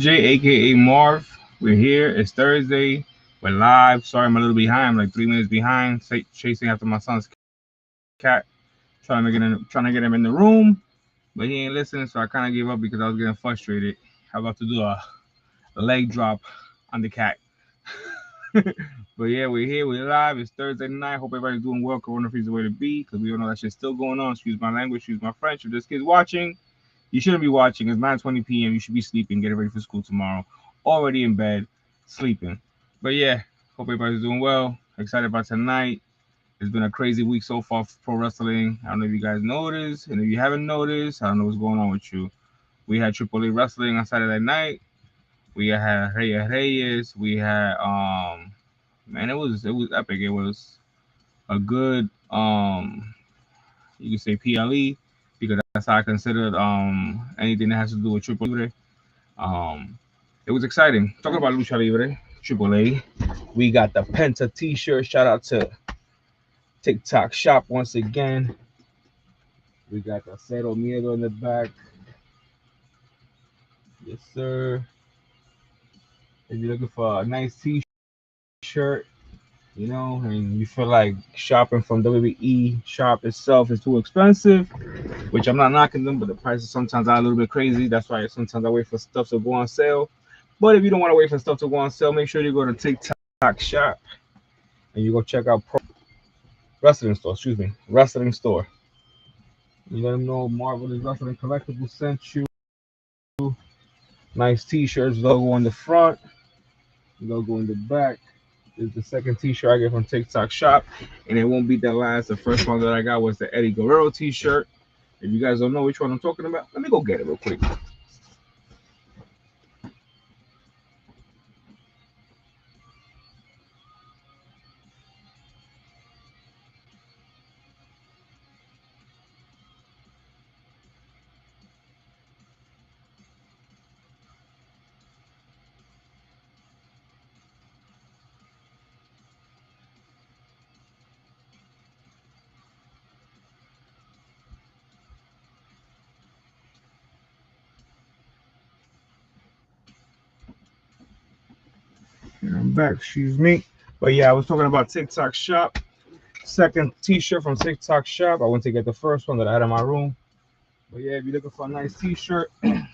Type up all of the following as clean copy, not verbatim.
aka Marv. We're here. It's Thursday. We're live. Sorry, I'm a little behind. I'm like 3 minutes behind. Chasing after my son's cat, trying to get him in the room, but he ain't listening. So I kind of gave up because I was getting frustrated. I'm about to do a leg drop on the cat. But yeah, we're here. We're live. It's Thursday night. Hope everybody's doing well. Corona free is the way to be because we all know that shit's still going on. Excuse my language. Excuse my French. If this kid's watching, you shouldn't be watching. It's 9:20 p.m. You should be sleeping, getting ready for school tomorrow. Already in bed, sleeping. But yeah, hope everybody's doing well. Excited about tonight. It's been a crazy week so far for pro wrestling. I don't know if you guys noticed, and if you haven't noticed, I don't know what's going on with you. We had Triple A wrestling on Saturday night. We had Reyes. We had man, it was epic. It was a good you could say PLE because that's how I considered anything that has to do with Triple Libre. Um, it was exciting. Talking about Lucha Libre, Triple A, we got the Penta T-shirt. Shout out to TikTok Shop once again. We got the Cero Miedo in the back. Yes, sir. If you're looking for a nice T-shirt, you know, and you feel like shopping from WWE shop itself is too expensive, which I'm not knocking them, but the prices sometimes are a little bit crazy. That's why sometimes I wait for stuff to go on sale. But if you don't want to wait for stuff to go on sale, make sure you go to TikTok Shop and you go check out Wrestling Store. Excuse me, Wrestling Store. You let them know Marvelous Wrestling Collectibles sent you. Nice T-shirts, logo on the front, logo in the back. This is the second T-shirt I get from TikTok Shop, and it won't be the last. The first one that I got was the Eddie Guerrero T-shirt. If you guys don't know which one I'm talking about, let me go get it real quick. And I'm back, excuse me. But yeah, I was talking about TikTok Shop. Second T-shirt from TikTok Shop. I went to get the first one that I had in my room. But yeah, if you're looking for a nice T-shirt and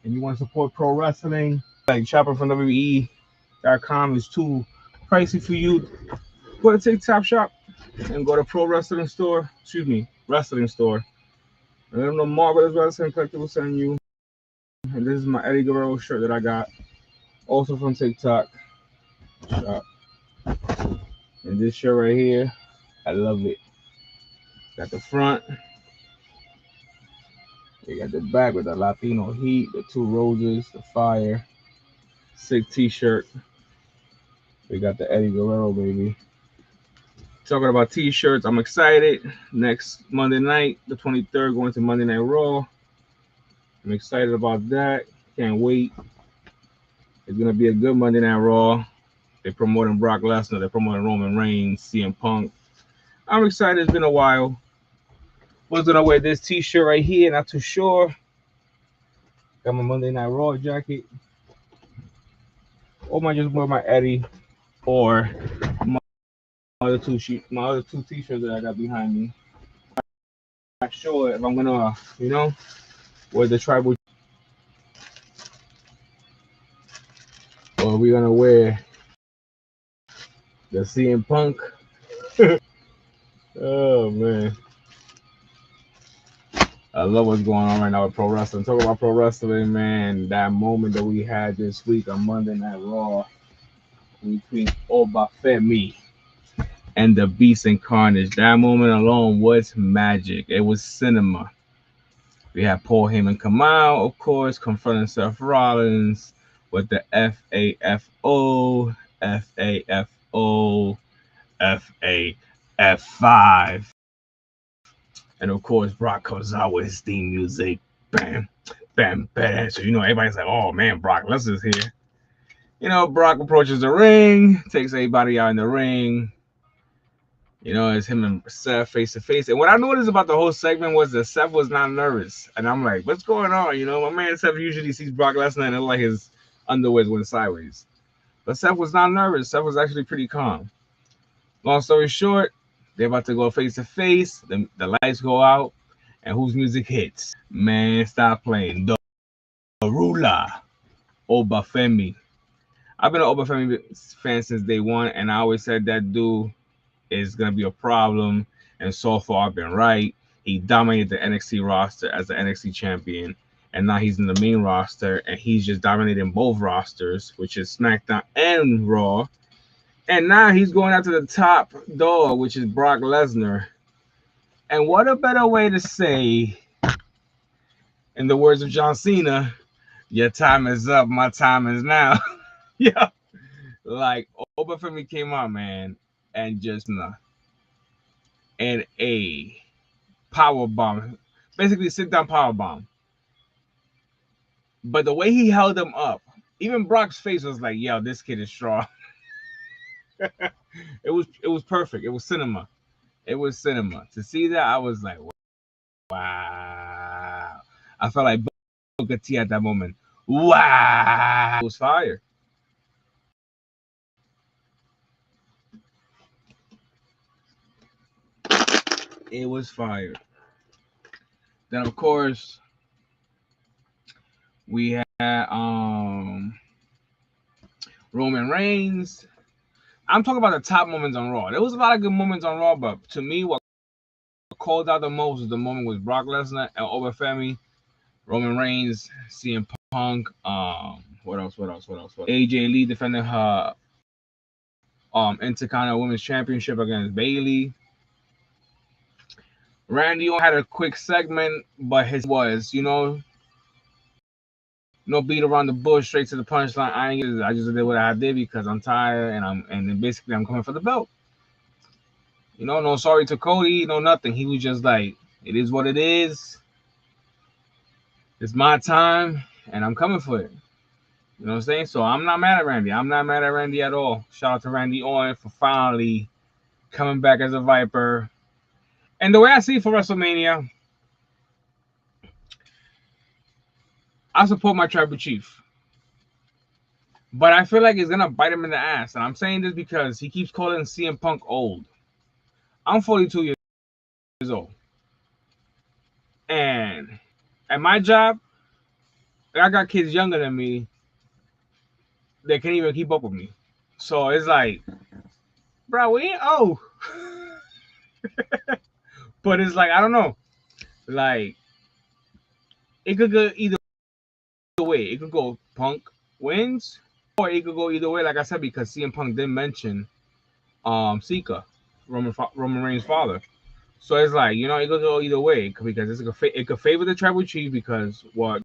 you want to support pro wrestling, like shopping from WWE.com is too pricey for you, go to TikTok Shop and go to Pro Wrestling Store. Excuse me, Wrestling Store. And let them know Marvelous Wrestling Collectibles send you. And this is my Eddie Guerrero shirt that I got, also from TikTok Shop. And this shirt right here, I love it. Got the front. We got the back with the Latino heat, the two roses, the fire. Sick T-shirt. We got the Eddie Guerrero, baby. Talking about T-shirts, I'm excited. Next Monday night, the 23rd, going to Monday Night Raw. I'm excited about that. Can't wait. It's gonna be a good Monday Night Raw. They're promoting Brock Lesnar. They're promoting Roman Reigns, CM Punk. I'm excited. It's been a while. Was gonna wear this T-shirt right here. Not too sure. Got my Monday Night Raw jacket. Or might just wear my Eddie or my other two T-shirts that I got behind me. I'm not sure if I'm gonna, wear the tribal or we're gonna wear the CM Punk. Oh man. I love what's going on right now with pro wrestling. Talk about pro wrestling, man. That moment that we had this week on Monday Night Raw between Obafemi and the Beast and Carnage. That moment alone was magic. It was cinema. We had Paul Heyman come out, of course, confronting Seth Rollins with the FAFO, FAFO, FAF5. And of course, Brock comes out with his theme music. Bam, bam, bam. So, everybody's like, oh man, Brock Lesnar's here. Brock approaches the ring, takes everybody out in the ring. You know, it's him and Seth face to face. And what I noticed about the whole segment was that Seth was not nervous. And I'm like, what's going on? You know, my man Seth usually sees Brock Lesnar and like his underwear went sideways. But Seth was not nervous. Seth was actually pretty calm. Long story short, they're about to go face to face. The lights go out. And whose music hits? Man, stop playing. The Ruler, Obafemi. I've been an Obafemi fan since day one. And I always said that dude is going to be a problem. And so far, I've been right. He dominated the NXT roster as the NXT champion. And now he's in the main roster. And he's just dominating both rosters, which is SmackDown and Raw. And now he's going after the top dog, which is Brock Lesnar. And what a better way to say, in the words of John Cena, your time is up, my time is now. Yeah. Like, Obafemi came out, man, and just and a power bomb, basically sit down power bomb. But the way he held him up, even Brock's face was like, "Yo, this kid is strong." it was perfect. It was cinema. It was cinema. To see that, I was like, wow. I felt like Booker T at that moment. Wow, it was fire. It was fire. Then of course we had Roman Reigns. I'm talking about the top moments on Raw. There was a lot of good moments on Raw, but to me, what called out the most was the moment with Brock Lesnar and Obafemi, Roman Reigns, CM Punk. What else? AJ Lee defending her Intercontinental Women's Championship against Bayley. Randy Orton had a quick segment, but his was, no beat around the bush, straight to the punchline. I just did what I did because I'm tired and then basically I'm coming for the belt. No sorry to Cody, no nothing. He was just like, it is what it is. It's my time, and I'm coming for it. You know what I'm saying? So I'm not mad at Randy. I'm not mad at Randy at all. Shout out to Randy Orton for finally coming back as a Viper. And the way I see it for WrestleMania, I support my tribal chief. But I feel like it's going to bite him in the ass. And I'm saying this because he keeps calling CM Punk old. I'm 42 years old. And at my job, I got kids younger than me that can't even keep up with me. So it's like, bro, we ain't old. But it's like, I don't know. Like, it could go either way. It could go Punk wins, or it could go either way, like I said, because CM Punk did mention Sika, Roman Reigns' father. So it's like, it could go either way because it could favor the tribal chief because what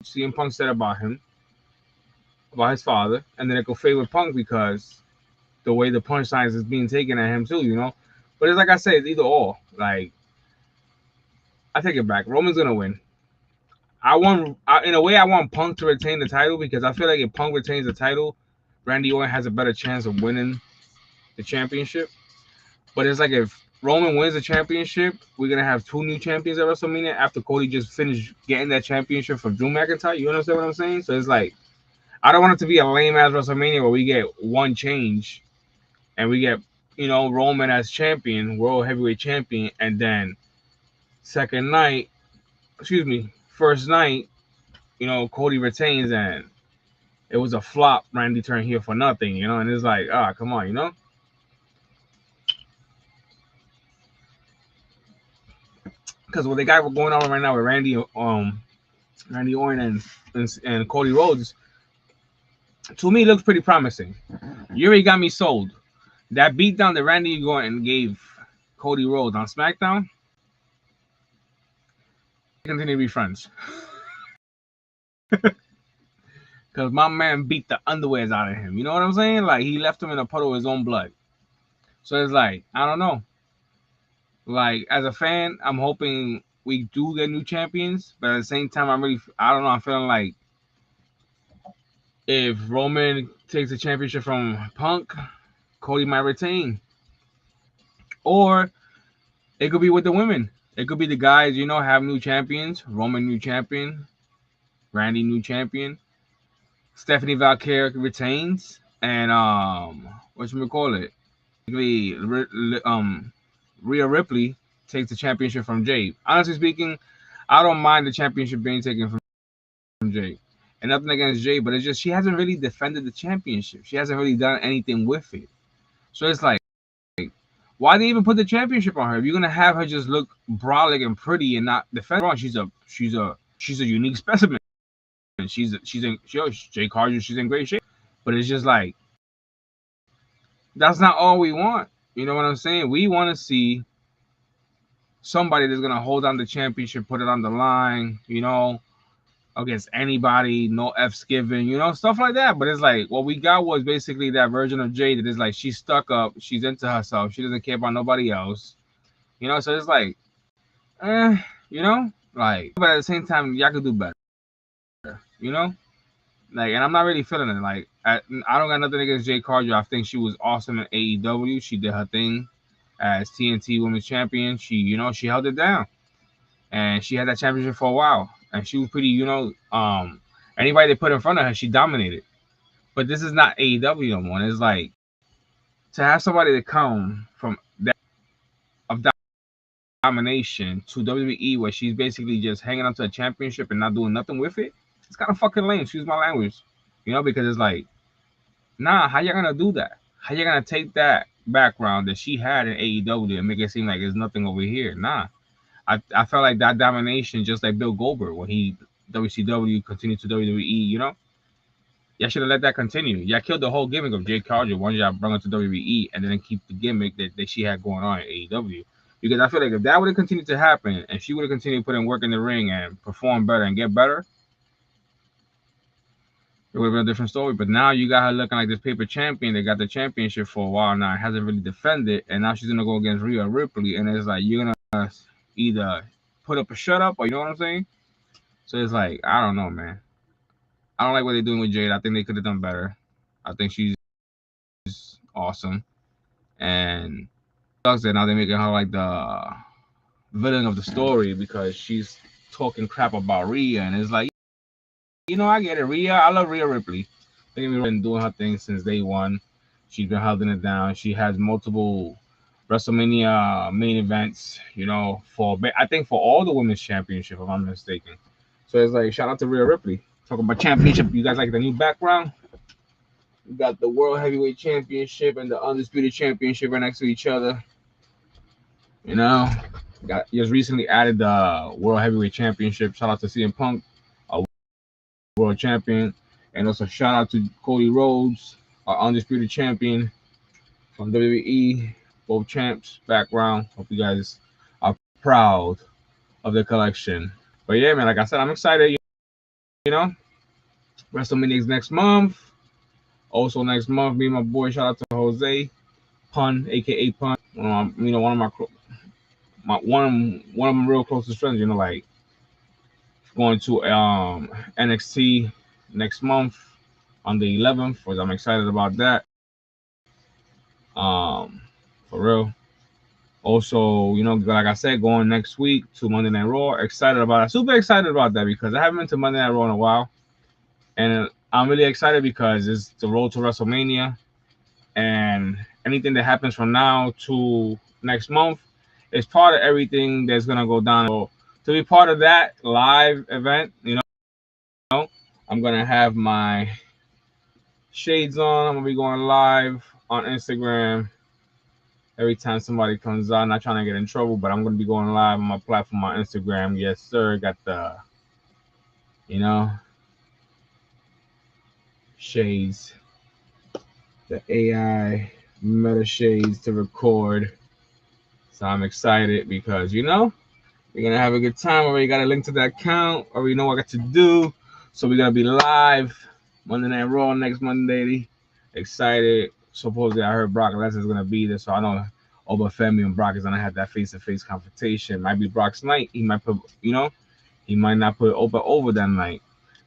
CM Punk said about him, about his father, and then it could favor Punk because the way the punch signs is being taken at him too, But it's like I said, it's either or. Like, I take it back. Roman's gonna win. In a way, I want Punk to retain the title because I feel like if Punk retains the title, Randy Orton has a better chance of winning the championship. But it's like if Roman wins the championship, we're gonna have two new champions at WrestleMania after Cody just finished getting that championship from Drew McIntyre. You understand what I'm saying? So it's like I don't want it to be a lame ass WrestleMania where we get one change and we get Roman as champion, world heavyweight champion, and then first night, Cody retains and it was a flop. Randy turned heel for nothing, and it's like, come on, because what they got going on right now with Randy Orton and Cody Rhodes, to me, looks pretty promising. You already got me sold. That beatdown that Randy Orton gave Cody Rhodes on SmackDown, continue to be friends. Because my man beat the underwears out of him. You know what I'm saying? Like, he left him in a puddle of his own blood. So it's like, I don't know. Like, as a fan, I'm hoping we do get new champions. But at the same time, I don't know. I'm feeling like if Roman takes the championship from Punk, Cody might retain. Or it could be with the women. It could be the guys, you know, have new champions. Roman new champion, Randy new champion, Stephanie Valkyrie retains, and whatchamacallit, Rhea Ripley takes the championship from Jade. Honestly speaking, I don't mind the championship being taken from Jade. And nothing against Jade, but it's just she hasn't really defended the championship. She hasn't really done anything with it. So it's like, why they even put the championship on her? If you're gonna have her just look brolic and pretty and not defend wrong, she's a unique specimen. Jay Carter, she's in great shape. But it's just like, that's not all we want. You know what I'm saying? We want to see somebody that's gonna hold on the championship, put it on the line, you know, against anybody, no F's given, you know, stuff like that. But it's like, what we got was basically that version of Jade that is like, she's stuck up, she's into herself, she doesn't care about nobody else, you know. So it's like, you know, like, but at the same time, y'all could do better, you know. Like, and I'm not really feeling it. Like, I don't got nothing against Jade Carter. I think she was awesome in AEW. She did her thing as TNT Women's Champion. She, you know, she held it down, and she had that championship for a while. And she was pretty, you know, anybody they put in front of her, she dominated. But this is not AEW no more. It's like, to have somebody to come from that of domination to WWE, where she's basically just hanging on to a championship and not doing nothing with it. It's kind of fucking lame. Excuse my language, you know, because it's like, nah, how you gonna do that? How you gonna take that background that she had in AEW and make it seem like there's nothing over here? Nah, I felt like that domination, just like Bill Goldberg when he WCW continued to WWE. You know, y'all should have let that continue. Y'all killed the whole gimmick of Jade Carter once y'all brought her to WWE, and then keep the gimmick that she had going on in AEW. Because I feel like if that would have continued to happen, and she would have continued putting work in the ring and perform better and get better, it would have been a different story. But now you got her looking like this paper champion that got the championship for a while now, hasn't really defended, and now she's gonna go against Rhea Ripley, and it's like, you're gonna either put up a shut up, or, you know what I'm saying? So it's like, I don't know, man. I don't like what they're doing with Jade. I think they could have done better. I think she's awesome, and it sucks that now they're making her like the villain of the story because she's talking crap about Rhea, and it's like, you know, I get it. Rhea, I love Rhea Ripley. They've been doing her thing since day one. She's been holding it down. She has multiple WrestleMania main events, you know, I think for all the women's championship, if I'm mistaken. So it's like, shout out to Rhea Ripley. Talking about championship, you guys like the new background? You got the World Heavyweight Championship and the Undisputed Championship right next to each other. You know, just recently added the World Heavyweight Championship. Shout out to CM Punk, a world champion, and also shout out to Cody Rhodes, our Undisputed Champion from WWE. Both champs background. Hope you guys are proud of the collection. But yeah, man, like I said, I'm excited. You know, WrestleMania next month. Also next month, me and my boy, shout out to Jose Pun, aka Pun. You know, one of my real closest friends. You know, like going to NXT next month on the 11th. Which I'm excited about that. For real. Also, you know, like I said, going next week to Monday Night Raw. Excited about it. Super excited about that because I haven't been to Monday Night Raw in a while. And I'm really excited because it's the road to WrestleMania. And anything that happens from now to next month is part of everything that's going to go down. So to be part of that live event, you know, I'm going to have my shades on. I'm going to be going live on Instagram. Every time somebody comes on, not trying to get in trouble, but I'm going to be going live on my platform on Instagram. Yes, sir. Got the, you know, shades, the AI meta shades to record. So I'm excited because, you know, we're going to have a good time. Already got a link to that account. Already know what I got to do. So we're going to be live Monday Night Raw next Monday. Excited. Supposedly I heard Brock Lesnar is going to be there. So I know Oba Femi and Brock is going to have that face-to-face confrontation. Might be Brock's night. He might put, you know, he might not put Oba over that night.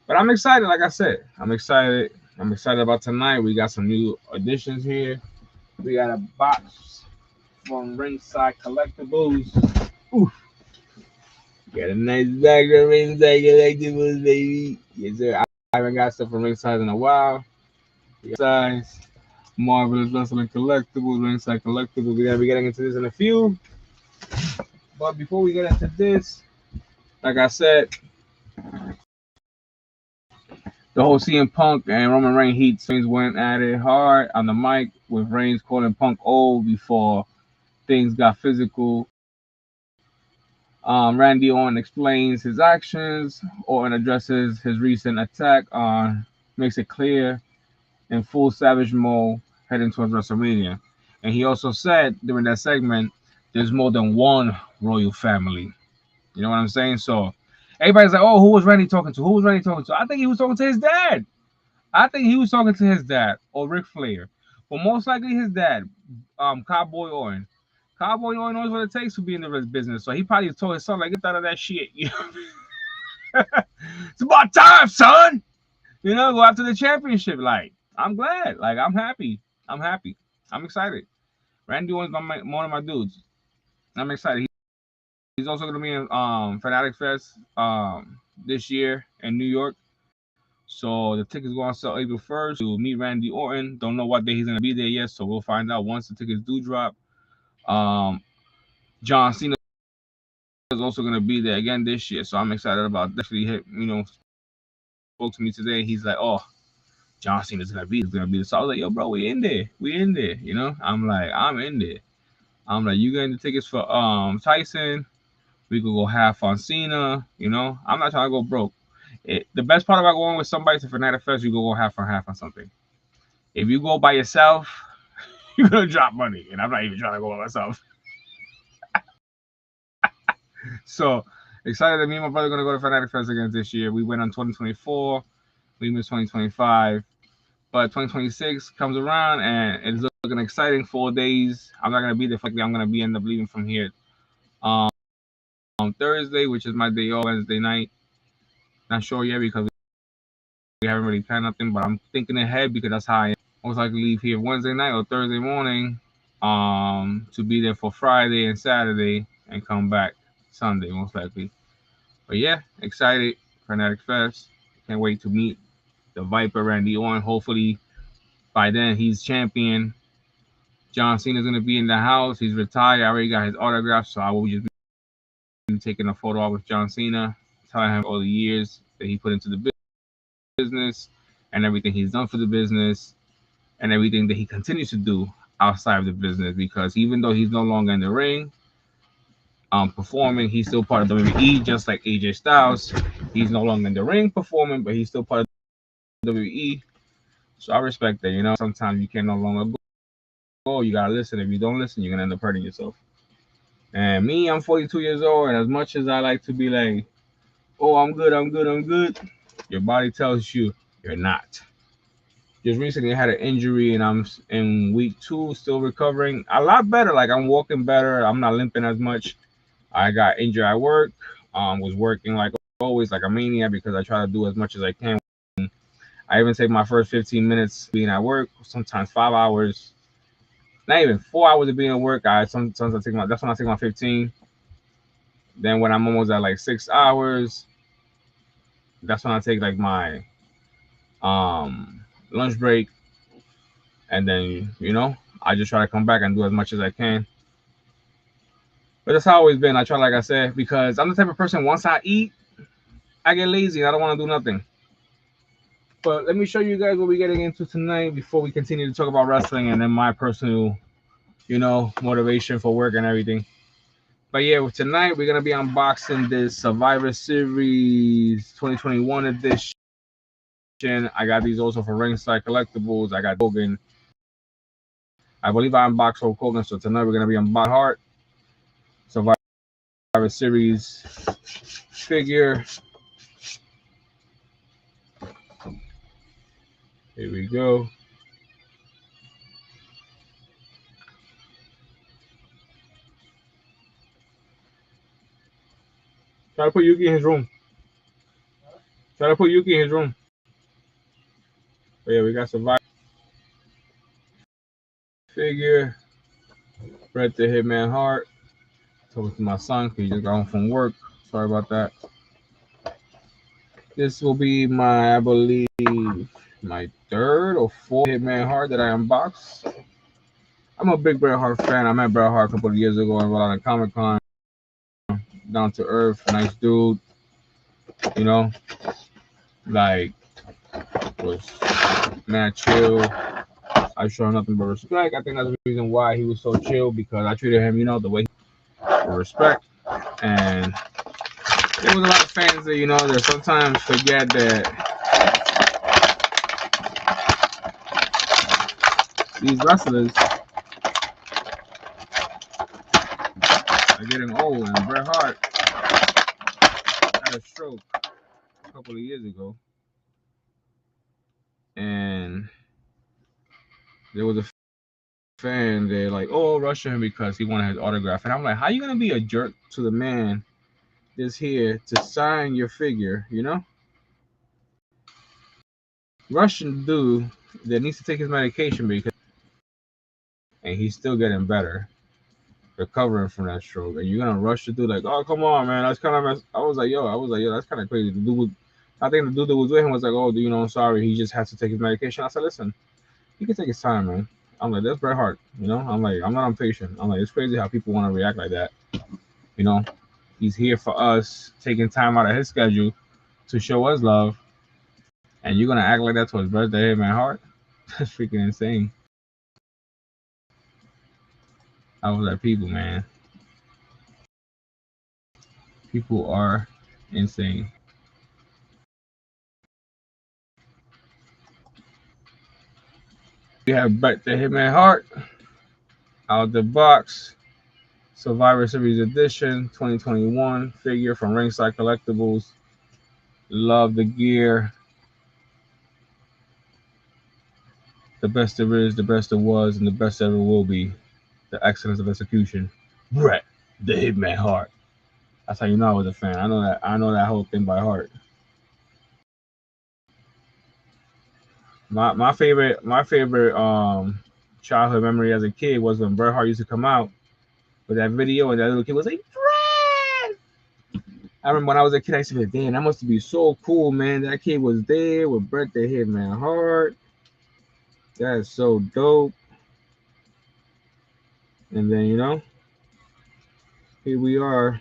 But I'm excited, like I said. I'm excited. I'm excited about tonight. We got some new additions here. We got a box from Ringside Collectibles. Ooh, got a nice bag of Ringside Collectibles, baby. Yes, sir. I haven't got stuff from Ringside in a while. Size, Marvelous Wrestling Collectibles, Ringside Collectibles. We're gonna be getting into this in a few. But before we get into this, like I said, the whole CM Punk and Roman Reigns heat scenes went at it hard on the mic with Reigns calling Punk old before things got physical. Randy Orton explains his actions. Orton addresses his recent attack makes it clear in full savage mode heading towards WrestleMania. And he also said during that segment, there's more than one royal family. You know what I'm saying? So everybody's like, oh, who was Randy talking to? Who was Randy talking to? I think he was talking to his dad. I think he was talking to his dad or Ric Flair. But most likely his dad, Cowboy Orton. Cowboy Orton knows what it takes to be in the business. So he probably told his son, like, get out of that shit. You know? It's about time, son. You know, go after the championship. Like, I'm glad. Like, I'm happy. I'm happy. I'm excited. Randy Orton's one of my dudes. I'm excited. He's also going to be in Fanatic Fest this year in New York. So the tickets go on sale April 1st to meet Randy Orton. Don't know what day he's going to be there yet, so we'll find out once the tickets do drop. John Cena is also going to be there again this year, so I'm excited about that. Actually, spoke to me today. He's like, oh, John Cena's going to be there. So I was like, yo, bro, we in there. You know? I'm like, I'm in there. I'm like, you getting the tickets for Tyson? We could go half on Cena. You know? I'm not trying to go broke. The best part about going with somebody to Fanatic Fest, you go half on something. If you go by yourself, you're gonna drop money, and I'm not even trying to go by myself. So excited that me and my brother are gonna go to Fanatic Fest again this year. We went on 2024, we missed 2025, but 2026 comes around and it's looking exciting. 4 days. I'm not gonna be there. I'm gonna end up leaving from here on Thursday, which is my day off. Wednesday night. Not sure yet because we haven't really planned nothing, but I'm thinking ahead because that's how I am. Most likely leave here Wednesday night or Thursday morning to be there for Friday and Saturday and come back Sunday most likely. But yeah, excited. Fanatic Fest. Can't wait to meet the Viper Randy Orton. Hopefully by then he's champion. John Cena's gonna be in the house. He's retired. I already got his autograph, so I will just be taking a photo with John Cena, telling him all the years that he put into the business and everything he's done for the business and everything that he continues to do outside of the business, because even though he's no longer in the ring performing, he's still part of WWE, just like AJ Styles. He's no longer in the ring performing, but he's still part of WWE. So I respect that. You know, sometimes you can no longer go. You gotta listen. If you don't listen, you're gonna end up hurting yourself. And me, I'm 42 years old, and as much as I like to be like, oh, I'm good, your body tells you you're not. Just recently I had an injury and I'm in week 2, still recovering. A lot better. Like, I'm walking better. I'm not limping as much. I got injured at work. Was working like always, like a maniac, because I try to do as much as I can. I even take my first 15 minutes being at work, sometimes 5 hours, not even 4 hours of being at work. Sometimes I take that's when I take my 15. Then when I'm almost at like 6 hours, that's when I take like my lunch break. And then, you know, I just try to come back and do as much as I can. But that's how I've always been. I try, like I said, because I'm the type of person, once I eat, I get lazy and I don't want to do nothing. But let me show you guys what we're getting into tonight before we continue to talk about wrestling and then my personal, you know, motivation for work and everything. But yeah, tonight we're going to be unboxing this Survivor Series 2021 edition. I got these also for Ringside Collectibles. I got Hogan. I believe I unboxed Hulk Hogan, so tonight we're going to be unboxing Hart Survivor Series figure. Here we go. Try to put Yuki in his room. But yeah, we got Survivor figure. Bret the Hitman Hart. Talking to my son because he just got home from work. Sorry about that. This will be my, I believe, my third or fourth Hitman Hart that I unbox. I'm a big Bret Hart fan. I met Bret Hart a couple of years ago in Rhode Island Comic Con. Down to earth, nice dude. You know, like, was mad chill. I show nothing but respect. I think that's the reason why he was so chill, because I treated him, you know, the way with respect. And there was a lot of fans that, you know, that sometimes forget that these wrestlers are getting old. And Bret Hart had a stroke a couple of years ago, and there was a fan, they're like, oh, rush him because he wanted his autograph. And I'm like, how you gonna be a jerk to the man that's here to sign your figure, you know? Russian dude that needs to take his medication, because and he's still getting better, recovering from that stroke, and you're gonna rush the dude like, oh, come on, man, that's kind of. I was like, yo, that's kind of crazy. The dude, I think the dude that was with him was like, oh, you know, I'm sorry, he just has to take his medication. I said, listen, he can take his time, man. I'm like, that's Bret Hart, you know. I'm like, I'm not impatient. I'm like, it's crazy how people want to react like that, you know. He's here for us, taking time out of his schedule to show us love, and you're gonna act like that towards Bret the Hitman Hart? That's freaking insane. I was like, people, man, people are insane. We have Bret the Hitman Hart out the box, Survivor Series Edition 2021 figure from Ringside Collectibles. Love the gear. The best there is, the best there was, and the best ever will be. The excellence of execution. Bret the Hitman Hart. That's how you know I was a fan. I know that whole thing by heart. My favorite childhood memory as a kid was when Bret Hart used to come out with that video, and that little kid was like, Bret! I remember when I was a kid, I used to be like, damn, that must be so cool, man. That kid was there with Bret the Hitman Hart. That's so dope. And then, you know, here we are.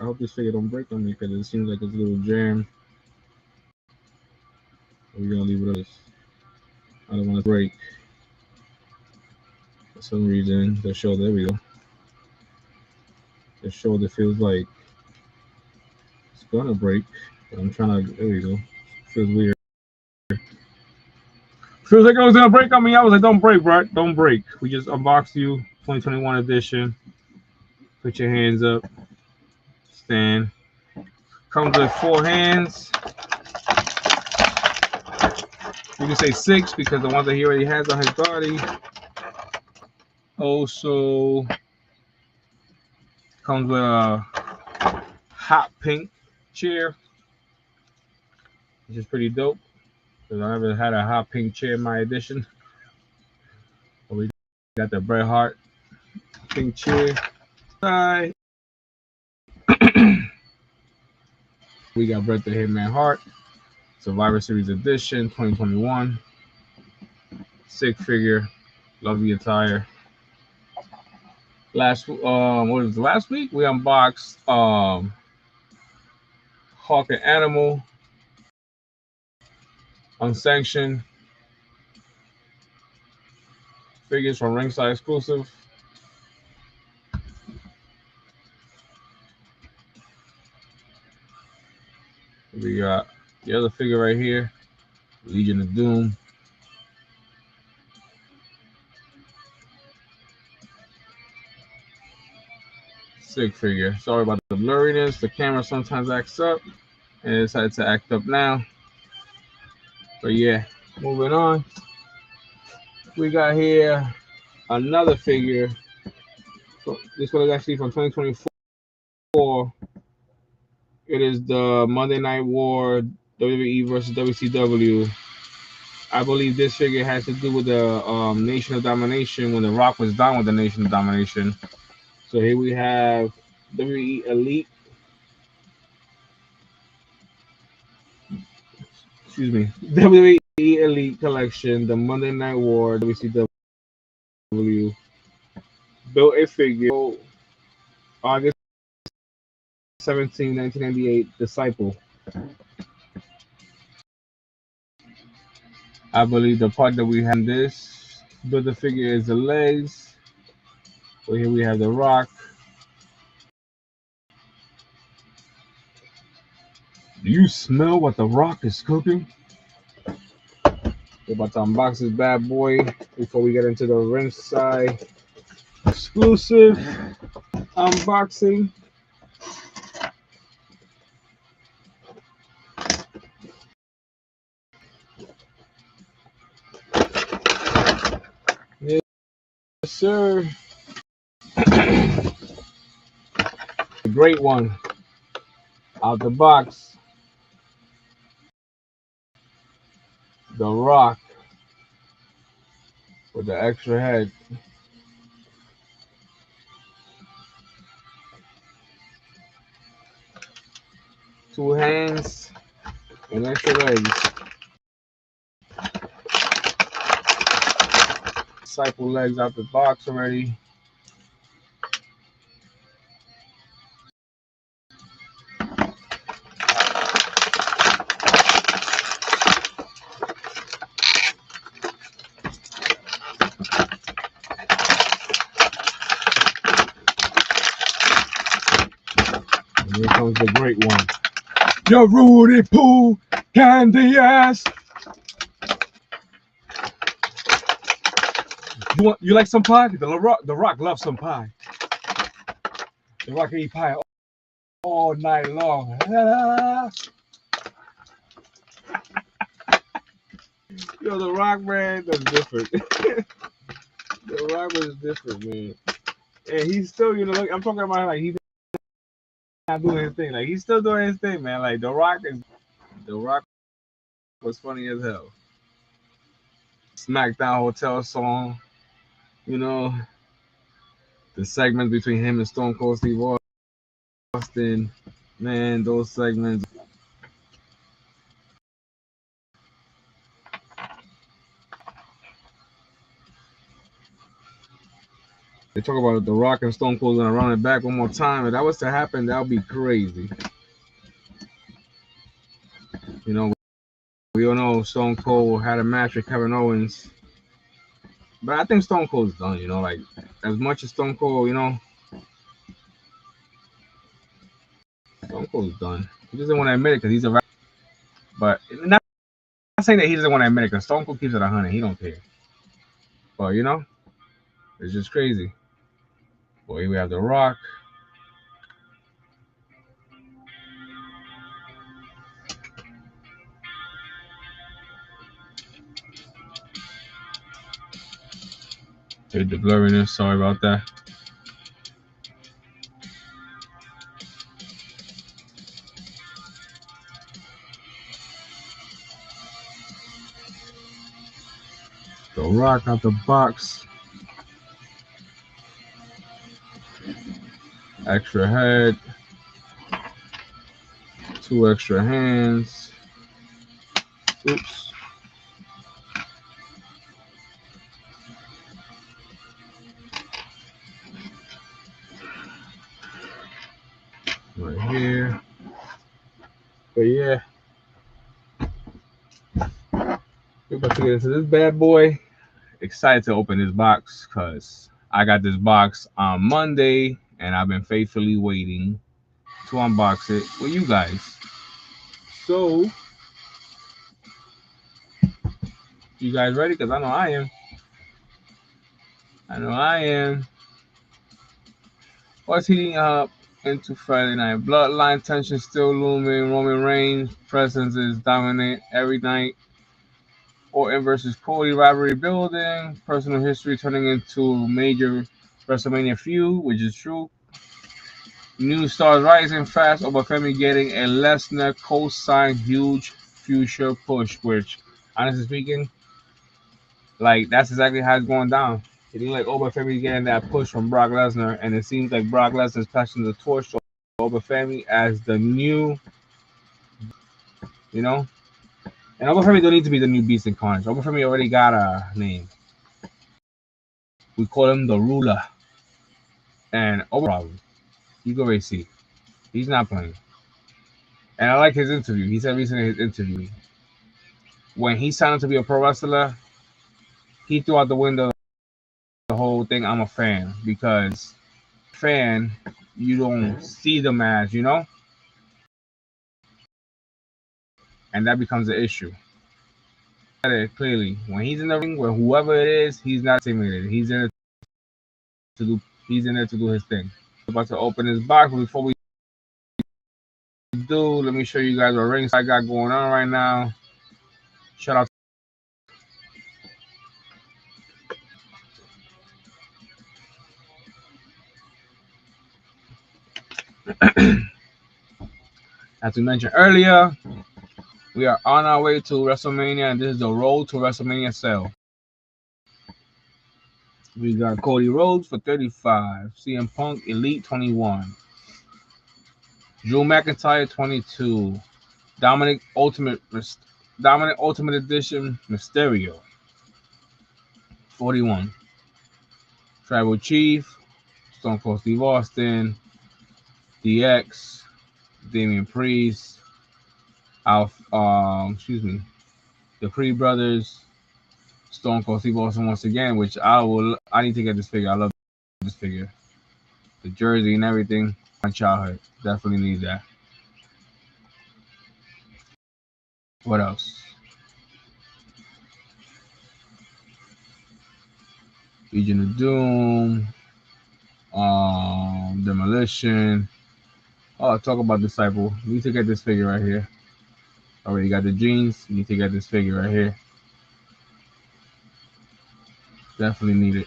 I hope this figure don't break on me, because it seems like it's a little jam. We're gonna leave it at this. I don't want to break. For some reason, the shoulder, there we go. The shoulder feels like it's gonna break, but I'm trying to, there we go. Feels weird. Feels like it was gonna break on me. I was like, don't break, Bret. Don't break. We just unboxed you, 2021 edition. Put your hands up. Stand. Comes with 4 hands. You can say 6 because the ones that he already has on his body. Also comes with a hot pink chair, which is pretty dope, because I never had a hot pink chair in my edition. But we got the Bret Hart pink chair. We got Bret the Hitman Hart, Survivor Series Edition 2021. Sick figure. Love the attire. Last week? We unboxed Hawk and Animal unsanctioned figures from Ringside exclusive. We got the other figure right here, Legion of Doom. Sick figure. Sorry about the blurriness. The camera sometimes acts up, and it decided to act up now. But yeah, moving on. We got here another figure. This one is actually from 2024. It is the Monday Night War WWE versus WCW I believe this figure has to do with the Nation of Domination when The Rock was done with the Nation of Domination. So here we have WWE Elite. Excuse me. WWE Elite Collection, the Monday Night War, WCW. Built a figure August 17, 1998, Disciple. I believe the part that we have in this build the figure is the legs. So here we have The Rock. Do you smell what The Rock is cooking? We're about to unbox this bad boy before we get into the ringside exclusive unboxing. Yes, sir. A great one. Out the box. The Rock with the extra head. Two hands and extra legs. Disciple legs out the box already. And here comes the great one. Your Rudy Poo candy ass. You like some pie? The Rock loves some pie. The Rock can eat pie all night long. Yo, The Rock, man, that's different. The Rock was different, man. And he's still, I'm talking about like he's not doing his thing. Like he's still doing his thing, man. Like The Rock was funny as hell. SmackDown Hotel song, the segments between him and Stone Cold Steve Austin, man, those segments. They talk about The Rock and Stone Cold gonna run it back one more time. If that was to happen, that would be crazy. We all know Stone Cold had a match with Kevin Owens. But I think Stone Cold's done, like as much as Stone Cold, Stone Cold's done. He doesn't want to admit it because he's a rapper. But not saying that he doesn't want to admit it because Stone Cold keeps it 100. He don't care. But it's just crazy. Boy, we have The Rock. Hit the blurriness. Sorry about that. The Rock out the box. Extra head. 2 extra hands. Oops. Right here. But yeah. We're about to get into this bad boy. Excited to open this box because I got this box on Monday and I've been faithfully waiting to unbox it with you guys. So, you guys ready? Because I know I am. What's heating up into Friday night? Bloodline tension still looming. Roman Reigns' presence is dominant every night. Orton versus Cody rivalry building. Personal history turning into major WrestleMania feud, which is true. New stars rising fast over Femi getting a Lesnar co-signed huge future push, which Honestly speaking, like that's exactly how it's going down. It seems like Obafemi getting that push from Brock Lesnar, and it seems like Brock Lesnar is passing the torch to Obafemi as the new, you know. And Obafemi don't need to be the new Beast Incarnate. Obafemi already got a name. We call him the Ruler. And problem, you go already see, he's not playing. And I like his interview. He said recently in his interview, when he signed up to be a pro wrestler, he threw out the window the whole thing. I'm a fan because fan, you don't see them as, you know, and that becomes an issue. Clearly, when he's in the ring with whoever it is, he's not intimidated. He's in it to do. He's in there to do his thing. We're about to open his box, but before we do, let me show you guys what ringside got going on right now. Shout out. As we mentioned earlier, we are on our way to WrestleMania, and this is the road to WrestleMania sale. We got Cody Rhodes for $35, CM Punk Elite 21, Drew McIntyre 22, Dominic Ultimate Edition Mysterio 41, Tribal Chief, Stone Cold Steve Austin, DX, Damian Priest, the Creed Brothers, Stone Cold Steve Austin once again, which I need to get this figure. I love this figure. The jersey and everything. My childhood. Definitely need that. What else? Legion of Doom. Demolition. Oh, talk about Disciple. We need to get this figure right here. Already got the jeans. We need to get this figure right here. Definitely need it.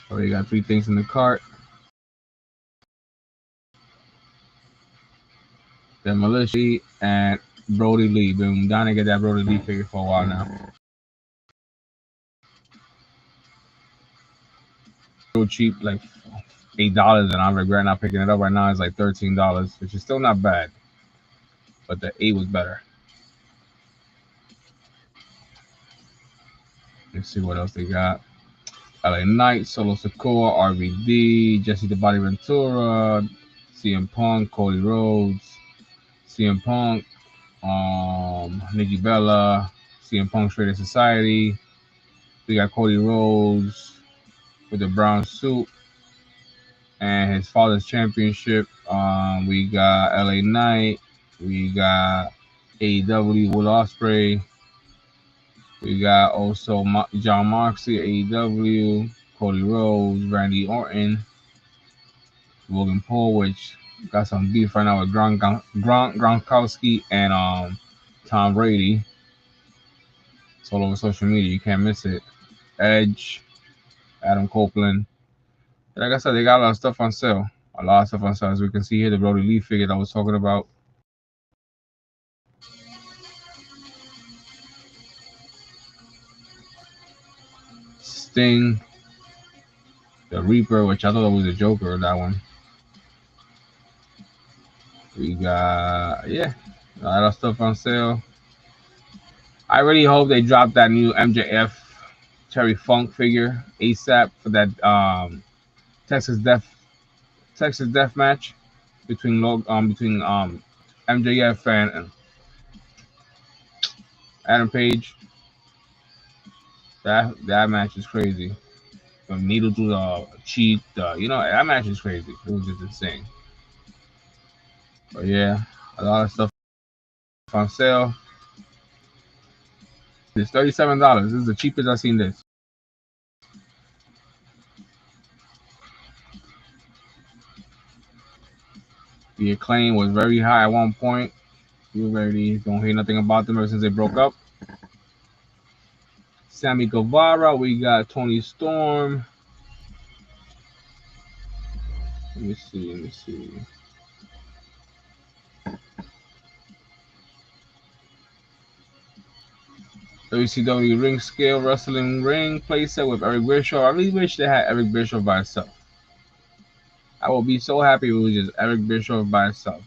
Already got 3 things in the cart. Demolition and Brody Lee. Been down to get that Brody Lee figure for a while now. So cheap, like $8, and I regret not picking it up right now. It's like $13, which is still not bad, but the 8 was better. Let's see what else they got. LA Knight, Solo Sikoa, RVD, Jesse the Body Ventura, CM Punk, Cody Rhodes, CM Punk, Nikki Bella, CM Punk Straight Society. We got Cody Rhodes with the brown suit and his father's championship. We got LA Knight. We got AEW Will Ospreay. We got also John Moxley, AEW, Cody Rhodes, Randy Orton, Logan Paul, which got some beef right now with Gronkowski and Tom Brady. It's all over social media. You can't miss it. Edge, Adam Copeland. Like I said, they got a lot of stuff on sale. A lot of stuff on sale. As we can see here, the Brody Lee figure that I was talking about. Sting, the Reaper, which I thought was a Joker, that one. We got, yeah, a lot of stuff on sale. I really hope they drop that new MJF Terry Funk figure ASAP for that Texas Death match between MJF and Adam Page. That match is crazy. From needle to the cheek, that match is crazy. It was just insane. But yeah, a lot of stuff on sale. It's $37. This is the cheapest I've seen this. The Acclaim was very high at one point. You already don't hear nothing about them ever since they broke up. Sammy Guevara, we got Tony Storm. Let me see. WCW ring scale wrestling ring playset with Eric Bischoff. I really wish they had Eric Bischoff by itself. I would be so happy if it was just Eric Bischoff by itself.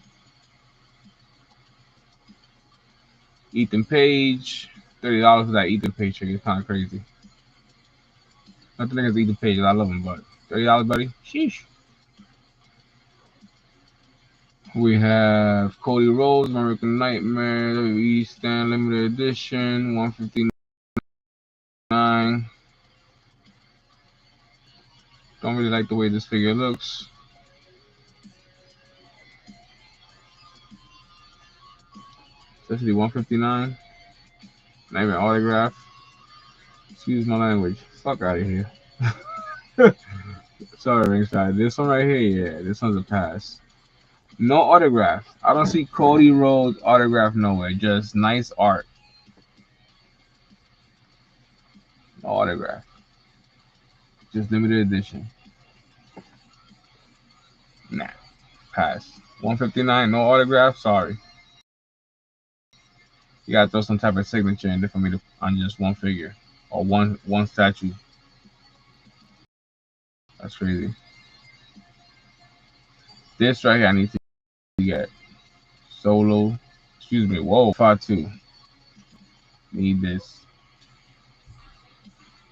Ethan Page, $30 for that Ethan Page trick is kind of crazy. Nothing against Ethan Page, I love him, but $30, buddy, sheesh. We have Cody Rhodes, American Nightmare, WWE Stand Limited Edition, 159. Don't really like the way this figure looks. Especially 159. Not even autograph. Excuse my language. Fuck out of here. Sorry, Ringside. This one right here, yeah, this one's a pass. No autograph. I don't see Cody Rhodes autograph nowhere. Just nice art. No autograph. Just limited edition. Nah. Pass. 159, no autograph. Sorry. You gotta throw some type of signature in there for me to on just one figure or one statue. That's crazy. This right here I need to get. Solo. Excuse me. Whoa. 5-2. Need this.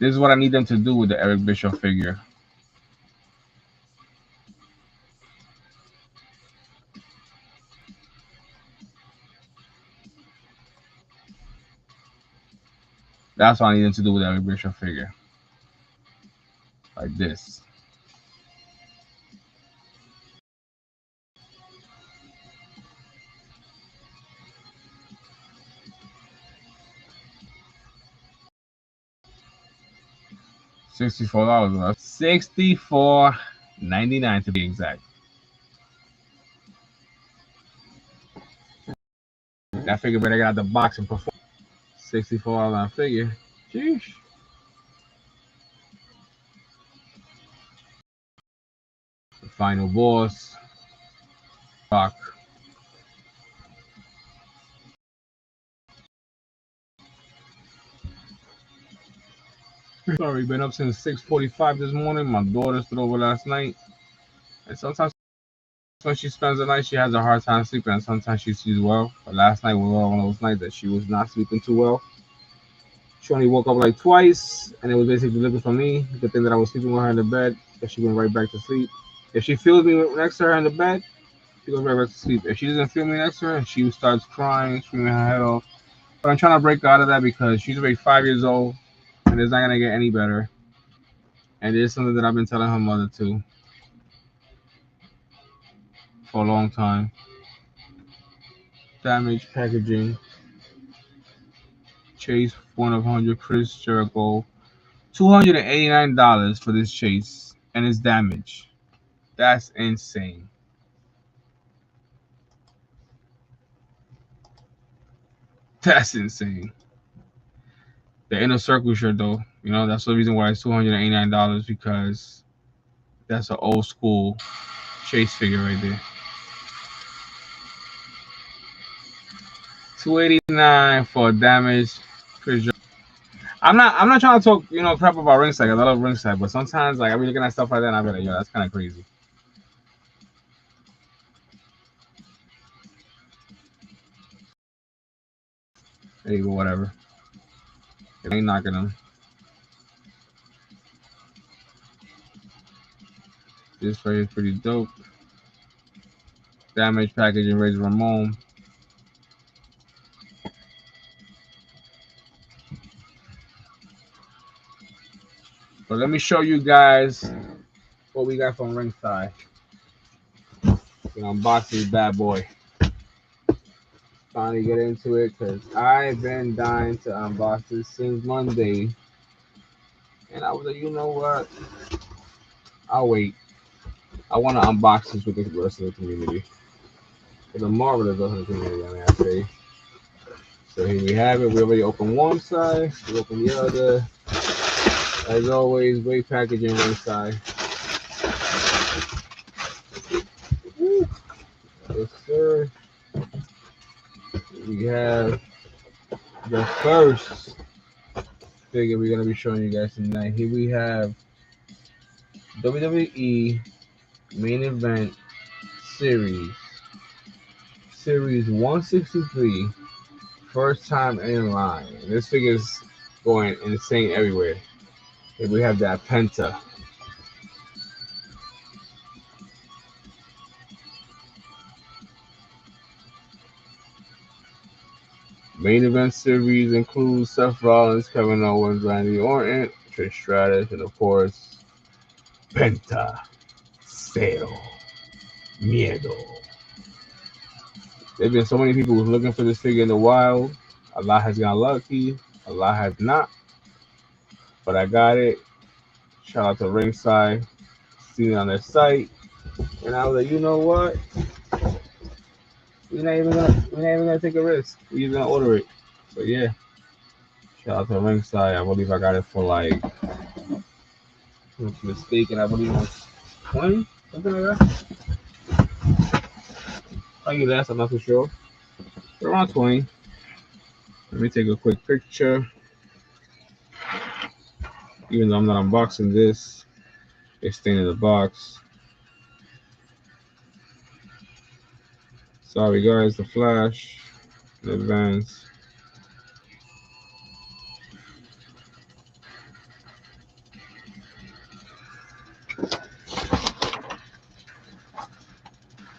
This is what I need them to do with the Eric Bischoff figure. That's what I need them to do with the Eric Bischoff figure. Like this. $64 left. $64.99 to be exact. That figure better get out the box and perform. $64 on a figure. Sheesh. The final boss. Rock. Sorry, been up since 6:45 this morning. My daughter stood over last night. And sometimes when she spends the night, she has a hard time sleeping, and sometimes she sleeps well. But last night was one of those nights that she was not sleeping too well. She only woke up like twice, and it was basically looking for me. Good thing that I was sleeping with her in the bed, because she went right back to sleep. If she feels me next to her in the bed, she goes right back to sleep. If she doesn't feel me next to her, she starts crying, screaming her head off. But I'm trying to break her out of that because she's already 5 years old, and it's not gonna get any better. And it is something that I've been telling her mother too for a long time. Damaged packaging. Chase 1 of 100 Chris Jericho. $289 for this chase, and it's damaged. That's insane. That's insane. The inner circle shirt, though, you know, that's the reason why it's $289 because that's an old school chase figure right there. $289 for damaged Chris Jericho. I'm not trying to talk, you know, crap about Ringside. I love Ringside, but sometimes like I be looking at stuff like that and I be like, yo, that's kind of crazy. There you go, whatever. It ain't knocking them. This right here is pretty dope. Damaged packaging, Razor Ramon. But let me show you guys what we got from Ringside. You know, unbox this bad boy. Finally get into it because I've been dying to unbox this since Monday. And I was like, you know what? I'll wait. I want to unbox this with the rest of the community. For the marvelous of the community, I mean, I say. So here we have it. We already opened one side. We opened the other. As always, great packaging Ringside. Yes, sir. We have the first figure we're gonna be showing you guys tonight. Here we have WWE Main Event Series 163, first time in line. This figure's going insane everywhere. Here we have that Penta. Main Event Series includes Seth Rollins, Kevin Owens, Randy Orton, Trish Stratus, and of course, Penta. Cero. Miedo. There's been so many people who's looking for this figure in the wild. A lot has gotten lucky, a lot has not. But I got it. Shout out to Ringside. Seen it on their site. And I was like, you know what? We're not even gonna take a risk. We're just gonna order it. So yeah. Shout out to Ringside. I believe I got it for like, if I'm not mistaken, I believe it was 20, something like that. I think that's, I'm not too sure. But around 20. Let me take a quick picture. Even though I'm not unboxing this, it's staying in the box. Sorry guys, the flash in advance.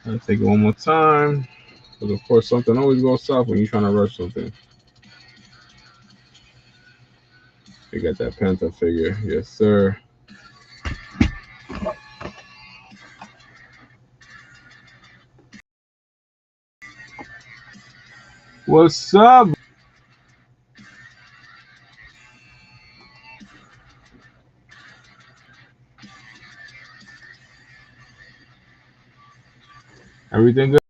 I'll take it one more time. Because of course something always goes south when you're trying to rush something. You got that Penta figure, yes sir. What's up? Everything good,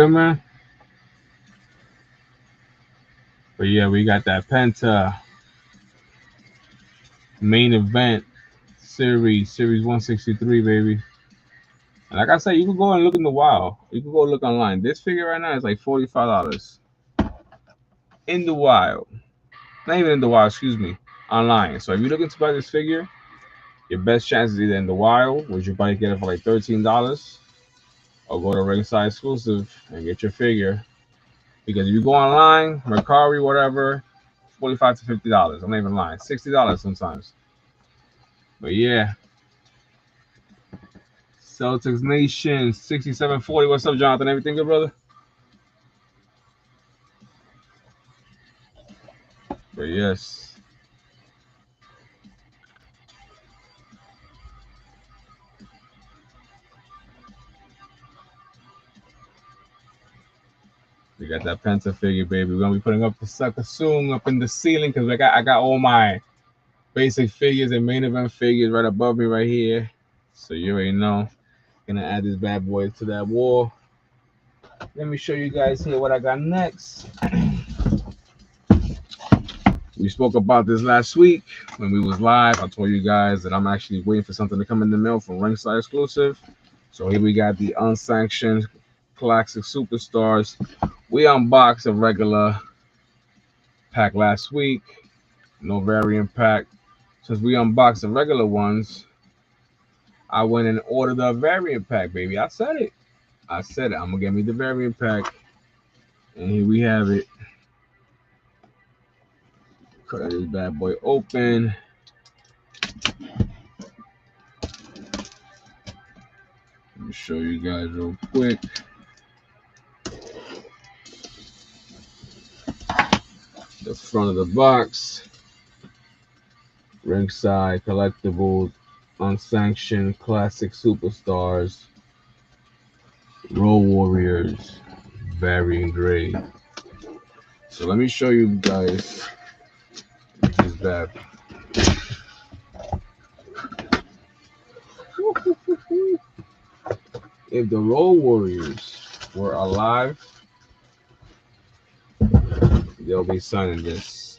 man? But yeah, we got that Penta Main Event Series 163, baby. And like I said, you can go and look in the wild. You can go look online. This figure right now is like $45 in the wild. Not even in the wild, excuse me, online. So if you're looking to buy this figure, your best chance is either in the wild, which you probably get it for like $13, or go to Ringside Exclusive and get your figure. Because if you go online, Mercari, whatever, $45 to $50. I'm not even lying, $60 sometimes. But yeah, Celtics Nation 6740. What's up, Jonathan? Everything good, brother? But yes. We got that Penta figure, baby. We're gonna be putting up the sucker soon up in the ceiling because I got all my basic figures and main event figures right above me right here. So you already know. Gonna add this bad boy to that wall. Let me show you guys here what I got next. We spoke about this last week when we was live. I told you guys that I'm actually waiting for something to come in the mail from Ringside Exclusive. So here we got the unsanctioned classic superstars. We unboxed a regular pack last week. No variant pack. Since we unboxed the regular ones, I went and ordered the variant pack, baby. I said it. I'm gonna get me the variant pack. And here we have it. Cut this bad boy open. Let me show you guys real quick. The front of the box. Ringside Collectibles Unsanctioned Classic Superstars Road Warriors Variant Gray. So let me show you guys this bad. If the Road Warriors were alive, they'll be signing this.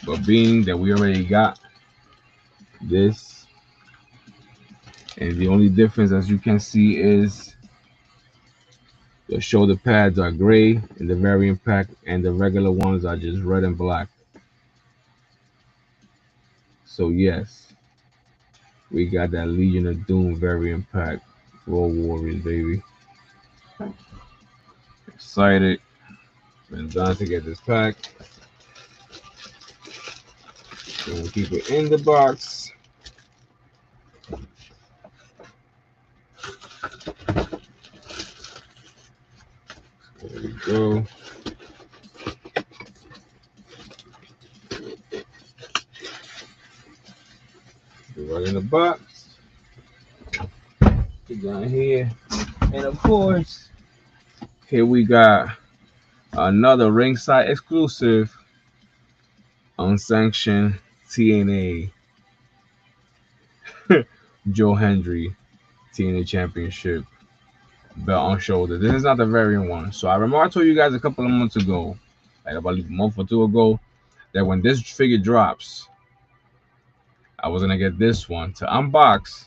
But being that we already got this, and the only difference, as you can see, is the shoulder pads are gray in the variant pack, and the regular ones are just red and black. So yes, we got that Legion of Doom variant pack. Road Warriors, baby. Excited. Been dying to get this pack. We'll keep it in the box. There we go. Right in the box. Put down here. And of course, here we got another ringside exclusive unsanctioned TNA Joe Hendry TNA Championship belt on shoulder. This is not the variant one. So I remember I told you guys a couple of months ago, like about a month or two ago, that when this figure drops, I was gonna get this one to unbox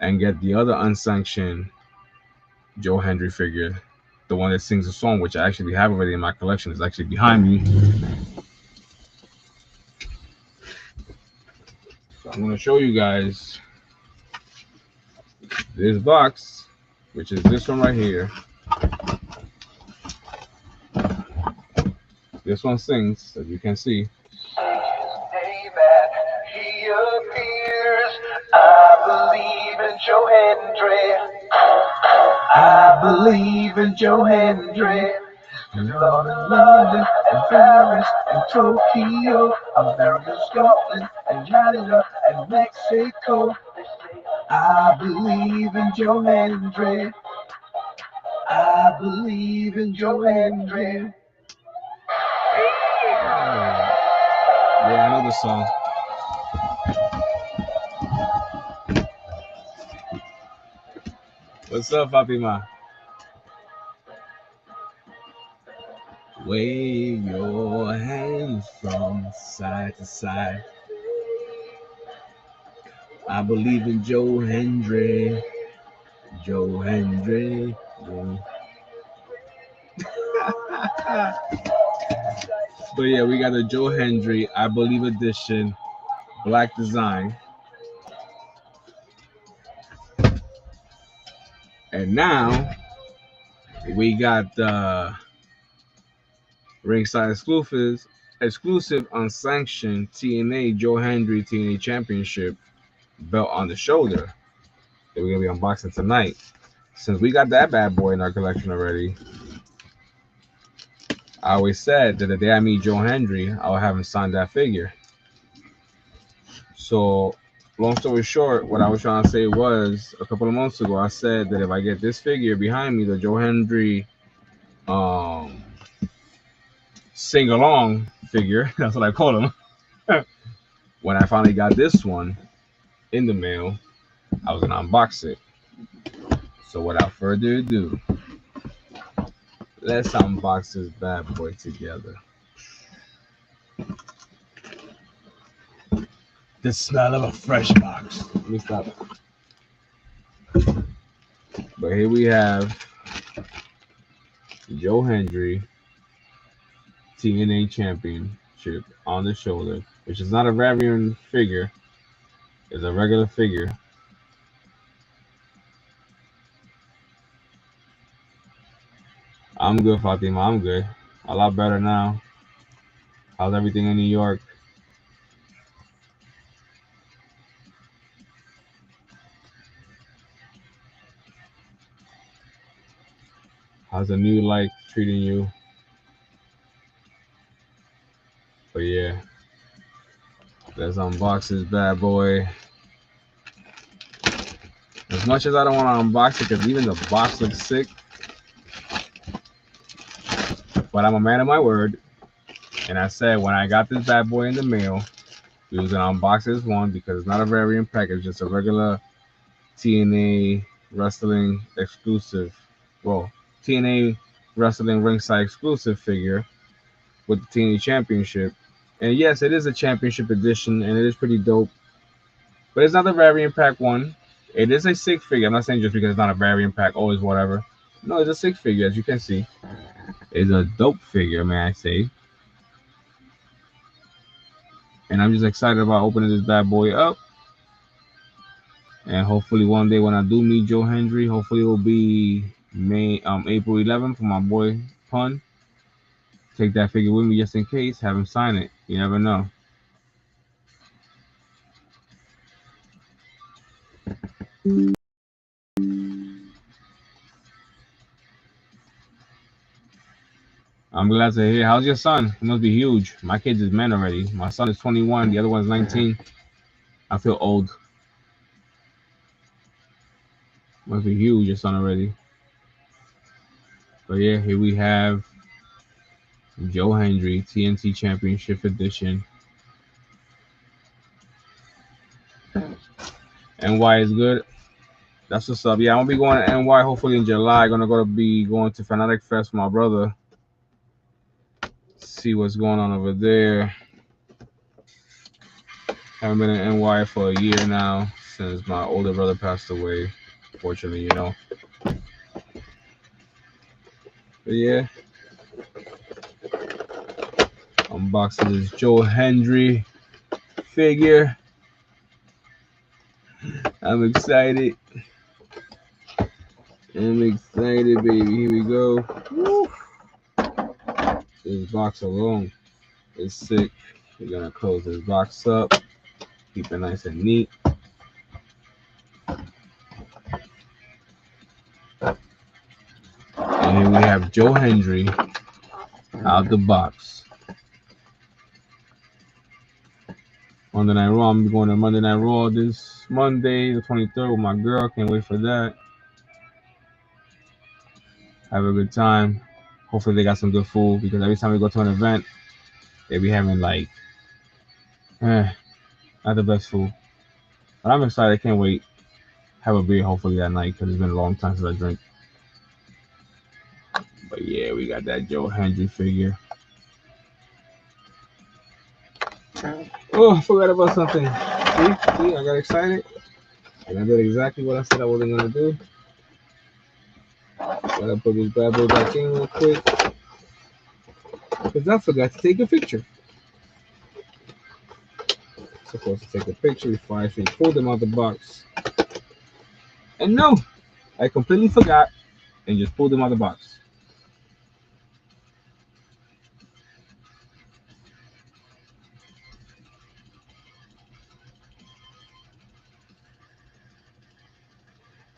and get the other unsanctioned Joe Hendry figure, the one that sings a song, which I actually have already in my collection. It's actually behind me. So I'm gonna show you guys this box, which is this one right here. This one sings, as you can see. He appears. I believe in Joe Hendry. I believe in Joe Hendry. London and Paris and Tokyo, America, Scotland and Canada and Mexico. I believe in Joe Hendry. I believe in Joe Hendry. Yeah, I know the song. What's up, Fatima? Wave your hands from side to side. I believe in Joe Hendry. Joe Hendry. But yeah, we got the Joe Hendry I Believe edition, black design. And now we got the ringside exclusive unsanctioned TNA Joe Hendry TNA Championship belt on the shoulder that we're gonna be unboxing tonight. Since we got that bad boy in our collection already, I always said that the day I meet Joe Hendry, I'll have him sign that figure. So, long story short, what I was trying to say was a couple of months ago, I said that if I get this figure behind me, the Joe Hendry sing along figure, that's what I call him. When I finally got this one in the mail, I was gonna unbox it. So without further ado, let's unbox this bad boy together. The smell of a fresh box. Let me stop. But here we have Joe Hendry TNA Championship on the shoulder, which is not a variant figure. It's a regular figure. I'm good, Fatima. I'm good. A lot better now. How's everything in New York? How's the new life treating you? But yeah, let's unbox this bad boy. As much as I don't want to unbox it, because even the box looks sick, but I'm a man of my word. And I said when I got this bad boy in the mail, we was gonna unbox this one because it's not a variant package, just a regular TNA wrestling exclusive. Well, TNA wrestling ringside exclusive figure with the TNA Championship. And yes, it is a championship edition, and it is pretty dope. But it's not the variant pack one. It is a sick figure. I'm not saying just because it's not a variant pack, always whatever. No, it's a sick figure, as you can see. It's a dope figure, may I say. And I'm just excited about opening this bad boy up. And hopefully one day when I do meet Joe Hendry, hopefully it will be April 11th for my boy Pun. Take that figure with me just in case. Have him sign it. You never know. I'm glad to hear. How's your son? He must be huge. My kids is men already. My son is 21. The other one's 19. I feel old. Must be huge, your son already. But yeah, here we have Joe Hendry, TNT Championship Edition. NY is good. That's what's up. Yeah, I'm gonna be going to NY hopefully in July. Gonna be going to Fanatic Fest with my brother. See what's going on over there. Haven't been in NY for a year now since my older brother passed away. Fortunately, you know. But yeah, unboxing this Joe Hendry figure. I'm excited. Baby. Here we go. Woo. This box alone is sick. We're gonna close this box up. Keep it nice and neat. And here we have Joe Hendry out the box. Monday Night Raw. I'm going to Monday Night Raw this Monday, the 23rd, with my girl. Can't wait for that. Have a good time. Hopefully they got some good food because every time we go to an event, they be having like, not the best food. But I'm excited. I can't wait. Have a beer hopefully that night because it's been a long time since I drink. But yeah, we got that Joe Hendry figure. Oh, I forgot about something. See, I got excited. And I did exactly what I said I wasn't going to do. Gotta put this bad boy back in real quick. Because I forgot to take a picture. Supposed to take a picture before I actually pull them out the box. And no, I completely forgot and just pulled them out the box.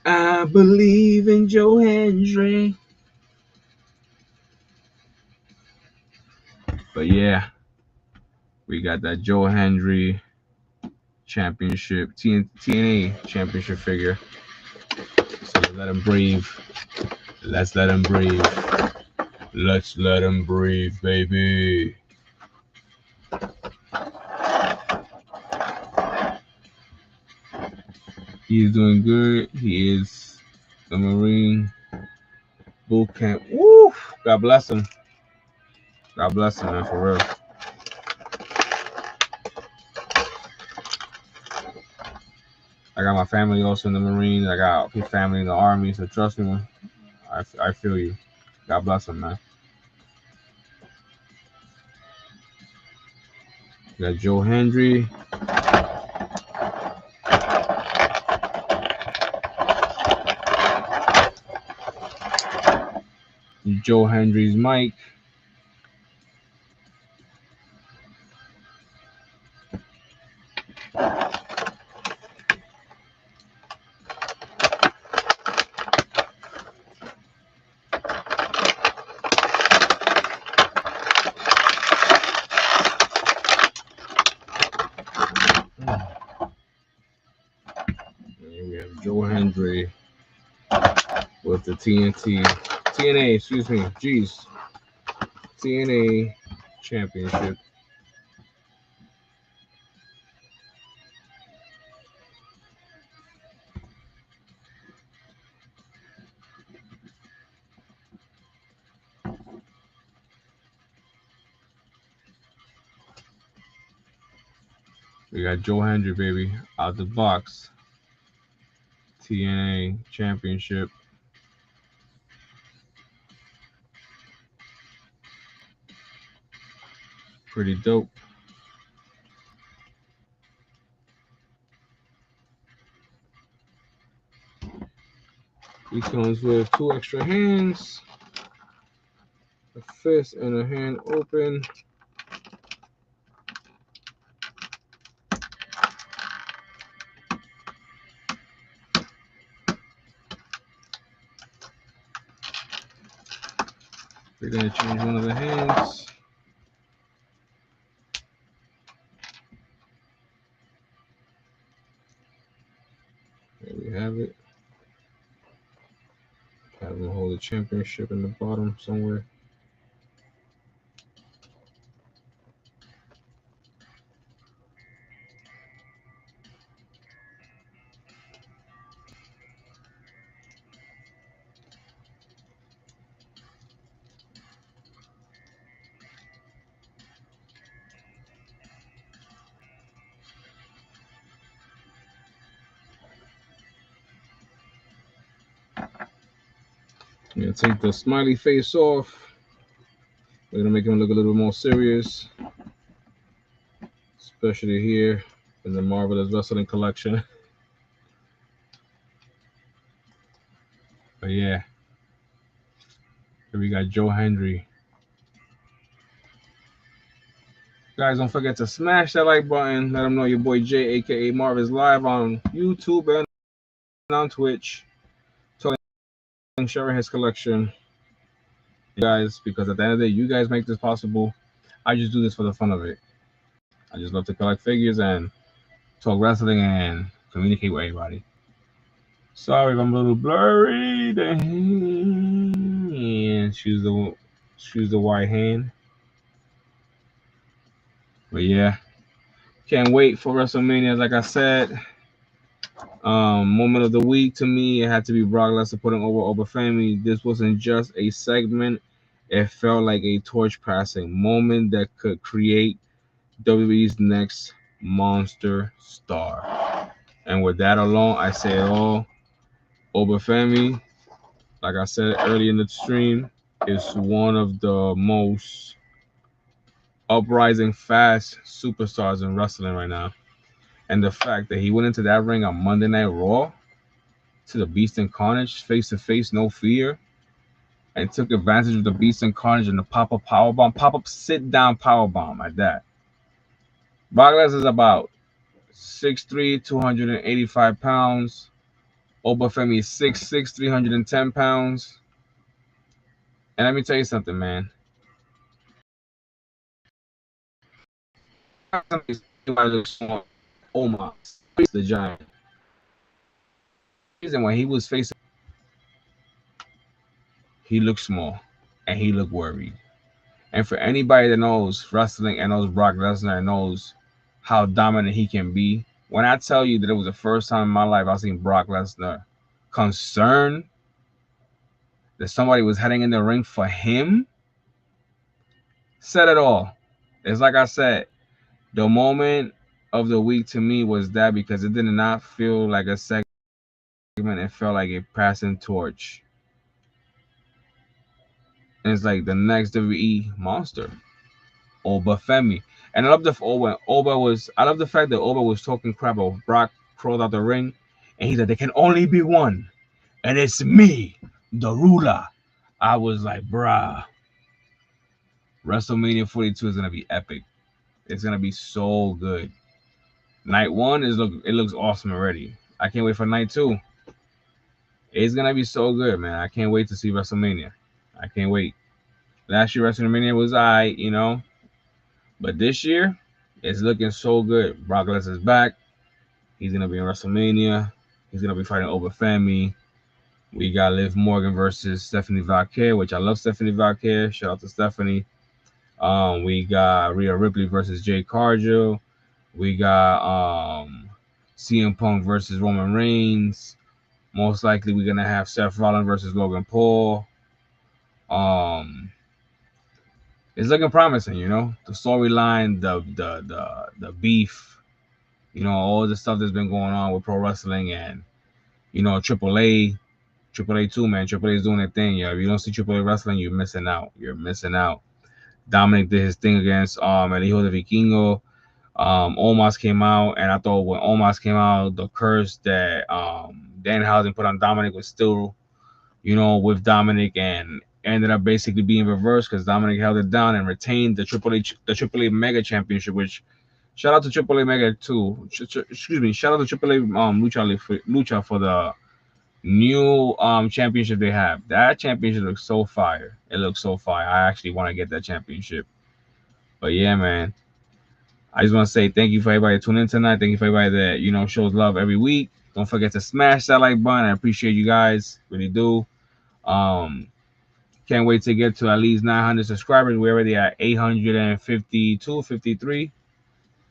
I believe in Joe Hendry. But yeah, we got that Joe Hendry championship, TNA championship figure. So let him breathe. Let's let him breathe. Let's let him breathe, baby. He is doing good. He is the Marine boot camp. Woo! God bless him. God bless him, man, for real. I got my family also in the Marines. I got his family in the Army. So trust me, man. I feel you. God bless him, man. We got Joe Hendry. Joe Hendry's mic. Joe Hendry with the TNA, excuse me, jeez, TNA championship. We got Joe Hendry, baby, out the box. TNA championship. Pretty dope. He comes with 2 extra hands, a fist and a hand open. We're gonna change one of the hands. There we have it. Have him hold the championship in the bottom somewhere. I'm gonna take the smiley face off. We're gonna make him look a little more serious, especially here in the Marvelous Wrestling collection. But yeah, here we got Joe Hendry. Guys, don't forget to smash that like button. Let them know your boy Jay, aka Marv, is live on YouTube and on Twitch, talking, sharing his collection. You guys, because at the end of the day, you guys make this possible. I just do this for the fun of it. I just love to collect figures and talk wrestling and communicate with everybody. Sorry if I'm a little blurry. And choose the white hand. But yeah, can't wait for WrestleMania. Like I said, moment of the week to me, it had to be Brock Lesnar putting over family. This wasn't just a segment; it felt like a torch passing moment that could create WWE's next monster star. And with that alone, I say it all. Obafemi, like I said earlier in the stream, is one of the most uprising fast superstars in wrestling right now. And the fact that he went into that ring on Monday Night Raw to the Beast and Carnage, face to face, no fear, and took advantage of the Beast and Carnage and the pop-up powerbomb, pop-up sit-down powerbomb at that. Brock Lesnar is about 6'3", 285 pounds. Obafemi is 6'6", 310 pounds. And let me tell you something, man. Omar, the Giant. And when he was facing, he looked small and he looked worried. And for anybody that knows wrestling and knows Brock Lesnar and knows how dominant he can be, when I tell you that it was the first time in my life I've seen Brock Lesnar concerned that somebody was heading in the ring for him, said it all. It's like I said, the moment of the week to me was that, because it did not feel like a segment. It felt like a passing torch. And it's like the next WWE monster, Obafemi. And I love I love the fact that Oba was talking crap about Brock crawled out the ring, and he said there can only be one, and it's me, the ruler. I was like, bruh, WrestleMania 42 is gonna be epic. It's gonna be so good. Night 1 it looks awesome already. I can't wait for night 2. It's gonna be so good, man. I can't wait to see WrestleMania. I can't wait. Last year WrestleMania was alright, you know, but this year it's looking so good. Brock Lesnar's back. He's gonna be in WrestleMania. He's gonna be fighting Obafemi. We got Liv Morgan versus Stephanie Valkyrie, which I love Stephanie Valkyrie. Shout out to Stephanie. We got Rhea Ripley versus Jade Cargill. We got CM Punk versus Roman Reigns. Most likely we're gonna have Seth Rollins versus Logan Paul. It's looking promising, you know. The storyline, the beef, you know, all the stuff that's been going on with pro wrestling, and you know, Triple A too, man. Triple A is doing their thing, yo. If you don't see Triple A wrestling, you're missing out. You're missing out. Dominic did his thing against El Hijo de Vikingo. Omos came out, and I thought when Omos came out, the curse that Danhausen put on Dominic was still you know, with Dominic, and ended up basically being reversed because Dominic held it down and retained the Triple A Mega Championship. Which shout out to Triple A Mega too. Excuse me, shout out to Triple A Lucha for the new championship they have. That championship looks so fire. It looks so fire. I actually want to get that championship. But yeah, man. I just want to say thank you for everybody tuning in tonight. Thank you for everybody that, you know, shows love every week. Don't forget to smash that like button. I appreciate you guys. Really do. Um, can't wait to get to at least 900 subscribers. We're already at 852, 53.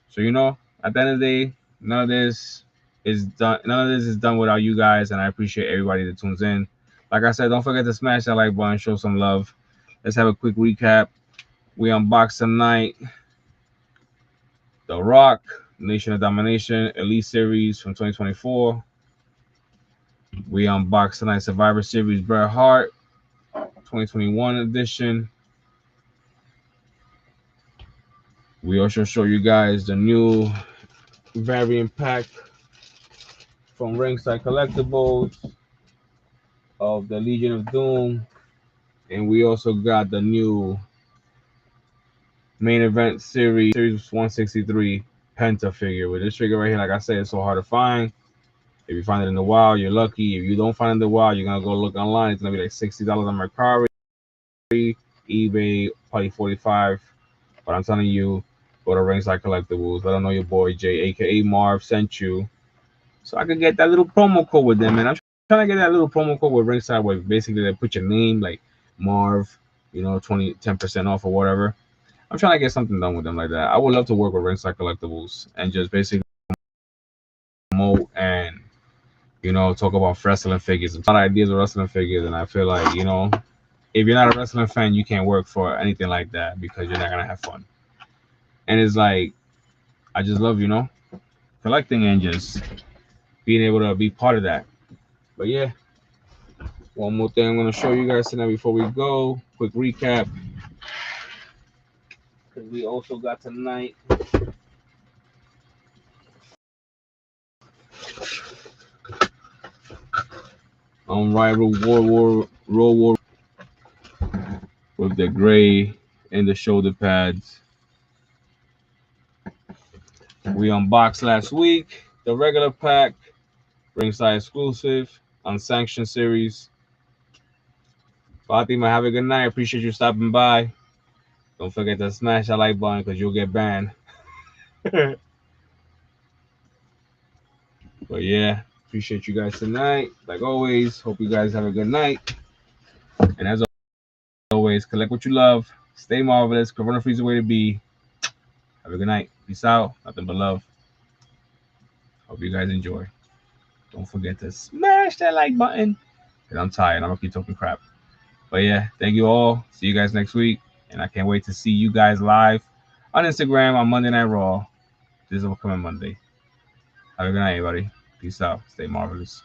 So, you know, at the end of the day, none of this is done. None of this is done without you guys, and I appreciate everybody that tunes in. Like I said, don't forget to smash that like button, show some love. Let's have a quick recap. We unboxed tonight The Rock, Nation of Domination, Elite Series from 2024. We unboxed tonight Survivor Series Bret Hart, 2021 edition. We also show you guys the new variant pack from Ringside Collectibles of the Legion of Doom. And we also got the new main event series 163 Penta figure. With this figure right here, like I said, it's so hard to find. If you find it in the wild, you're lucky. If you don't find it in the wild, you're gonna go look online. It's gonna be like $60 on Mercari, eBay, probably $45. But I'm telling you, go to Ringside Collectibles. Let them know your boy Jay, aka Marv, sent you, so I could get that little promo code with them. And I'm trying to get that little promo code with Ringside, where basically they put your name like Marv, you know, 10% off or whatever. I'm trying to get something done with them like that. I would love to work with Ringside Collectibles and just basically promote and, you know, talk about wrestling figures. A lot of ideas of wrestling figures, and I feel like, you know, if you're not a wrestling fan, you can't work for anything like that because you're not gonna have fun. And it's like, I just love, you know, collecting and just being able to be part of that. But yeah, one more thing I'm gonna show you guys tonight before we go. Quick recap. Because we also got tonight Unrivaled World War with the gray and the shoulder pads. We unboxed last week the regular pack, Ringside exclusive, unsanctioned series. Fatima, have a good night. Appreciate you stopping by. Don't forget to smash that like button because you'll get banned. But yeah, appreciate you guys tonight. Like always, hope you guys have a good night. And as always, collect what you love. Stay marvelous. Corona freeze the way to be. Have a good night. Peace out. Nothing but love. Hope you guys enjoy. Don't forget to smash that like button. Because I'm tired. I'm going to keep talking crap. But yeah, thank you all. See you guys next week. And I can't wait to see you guys live on Instagram on Monday Night Raw. This is upcoming Monday. Have a good night, everybody. Peace out. Stay marvelous.